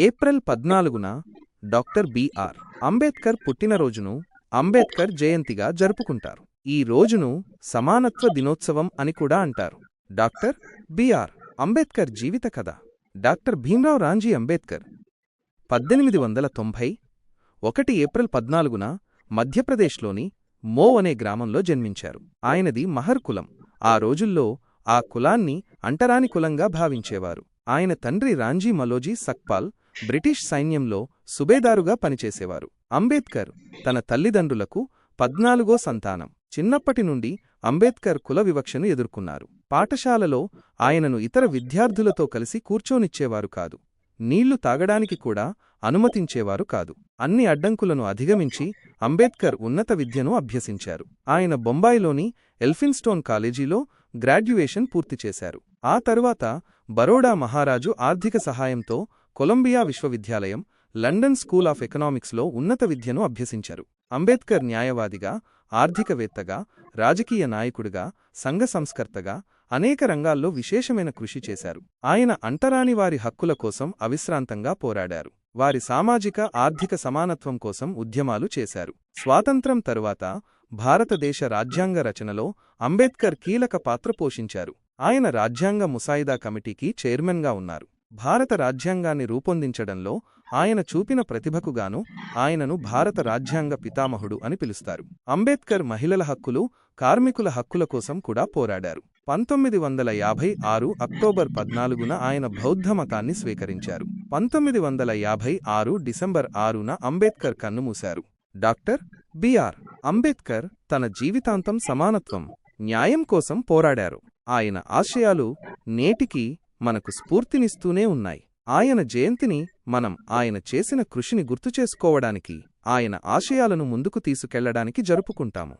April 14న doctor BR Ambedkar పుట్టినరోజును అంబేద్కర్ జయంతిగా జరుపుకుంటారు. ఈ రోజును సమానత్వ దినోత్సవం అని కూడా అంటారు. డాక్టర్ బిఆర్ అంబేద్కర్ జీవిత కథ. డాక్టర్ భీమ్రావ్ రాంజీ అంబేద్కర్ 1891 ఏప్రిల్ 14న మధ్యప్రదేశ్లోని మో అనే గ్రామంలో జన్మించారు. ఆయనది మహర్ కులం. ఆ రోజుల్లో ఆ కులాన్ని అంటరాని కులంగా భావించేవారు. ఆయన తండ్రి రాంజీ మలోజీ సక్పాల్ బ్రిటిష్ సైన్యంలో సుబేదారుగా పనిచేసేవారు. అంబేద్కర్ తన తల్లిదండ్రులకు 14వ సంతానం. చిన్నప్పటి నుండి అంబేద్కర్ కుల వివక్షను ఎదుర్కొన్నారు. పాఠశాలలో ఆయనను ఇతర విద్యార్థులతో కలిసి కూర్చోనిచ్చేవారు కాదు. నీళ్లు తాగడానికి కూడా అనుమతించేవారు కాదు. అన్ని అడ్డంకులను అధిగమించి అంబేద్కర్ ఉన్నత విద్యను అభ్యసించారు. ఆయన బొంబాయిలోని ఎల్ఫిన్స్టోన్ కాలేజీలో గ్రాడ్యుయేషన్ పూర్తి చేశారు. ఆ తరువాత బరోడా మహారాజు ఆర్థిక సహాయంతో కొలంబియా విశ్వవిద్యాలయం, లండన్ స్కూల్ ఆఫ్ ఎకనామిక్స్లో ఉన్నత విద్యను అభ్యసించారు. అంబేద్కర్ న్యాయవాదిగా, ఆర్థికవేత్తగా, రాజకీయ నాయకుడిగా, సంఘ సంస్కర్తగా అనేక రంగాల్లో విశేషమైన కృషి చేశారు. ఆయన అంటరానివారి హక్కుల కోసం అవిశ్రాంతంగా పోరాడారు. వారి సామాజిక, ఆర్థిక సమానత్వం కోసం ఉద్యమాలు చేశారు. స్వాతంత్ర్యం తరువాత భారతదేశ రాజ్యాంగ రచనలో అంబేద్కర్ కీలక పాత్ర పోషించారు. ఆయన రాజ్యాంగ ముసాయిదా కమిటీకి చైర్మన్గా ఉన్నారు. భారత రాజ్యాంగాన్ని రూపొందించడంలో ఆయన చూపిన ప్రతిభకుగాను ఆయనను భారత రాజ్యాంగ పితామహుడు అని పిలుస్తారు. అంబేద్కర్ మహిళల హక్కులు, కార్మికుల హక్కుల కోసం కూడా పోరాడారు. 1956 అక్టోబర్ 14న ఆయన బౌద్ధ మతాన్ని స్వీకరించారు. 1956 డిసెంబర్ 6న అంబేద్కర్ కన్నుమూశారు. డాక్టర్ బిఆర్ అంబేద్కర్ తన జీవితాంతం సమానత్వం, న్యాయం కోసం పోరాడారు. ఆయన ఆశయాలు నేటికీ మనకు స్ఫూర్తినిస్తూనే ఉన్నాయి. ఆయన జయంతిని మనం ఆయన చేసిన కృషిని గుర్తుచేసుకోవడానికి, ఆయన ఆశయాలను ముందుకు తీసుకెళ్లడానికి జరుపుకుంటాము.